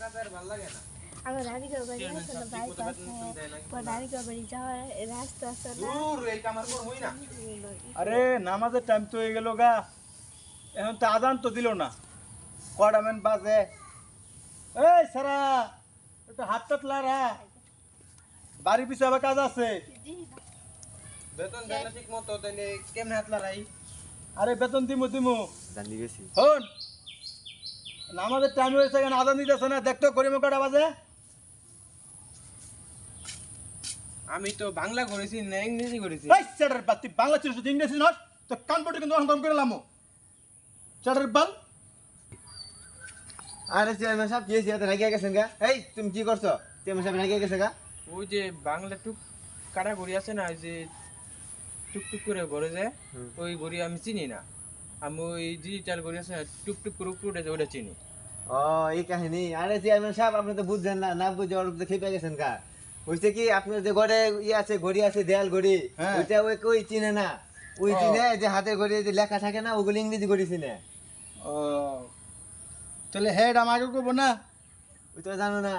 আমার নানিকার বাড়ি আছে না বাইপাস নানিকার বাড়ি যাওয়ার রাস্তা আছে না আরে নামাজের টাইম তো হয়ে গেল গা, এখন তো আজান তো দিল না, কটা মেন বাজে। এই সারা একটু হাত টাত লারা, বাড়ি পিছু আবার কাজ আছে। বেতন দেয় না ঠিক মতো, তাহলে কেমনে হাত লড়াই? আরে বেতন দিমু দিমু, জানি গেছি। হন নামাজের টাইম হয়েছে, কেন আজান দিতেছে না? দেখতো করিম কটা বাজে। আমি তো বাংলা করেছি না ইংরেজি করেছি। এই চ্যাটার বাল, তুই বাংলা ছিল শুধু ইংরেজি নস, তো কান পড়ে কিন্তু অহংকার করে লামো চ্যাটার বাল। আরে চেয়ারম্যান সাহেব কি হয়েছে? রাগিয়ে গেছেন গা? এই তুমি কি করছো? চেয়ারম্যান সাহেব রাগিয়ে গেছে গা? ওই যে বাংলা টুক কাটা ঘড়ি আছে না, ওই যে টুকটুক করে ঘরে যায়, ওই ঘড়ি আমি চিনি না। আমি ওই ডিজিটাল ঘড়ি আছে না, টুকটুক করে উপরে উঠেছে, ওটা চিনি। ও এই কাহিনী। আরে চেয়ারম্যান সাহেব আপনি তো বুঝছেন না, না বুঝে ওর উপরে খেপে গেছেন গা। হয়েছে কি, আপনার যে ঘরে ইয়ে আছে, ঘড়ি আছে, দেয়াল ঘড়ি, হ্যাঁ। ওইটা ওই কই চিনে না। ওই চিনে যে হাতের ঘড়ি যে লেখা থাকে না, ওগুলো ইংরেজি ঘড়ি চিনে। ও তাহলে হেড আমাকে করবো না? ওই তো জানো না।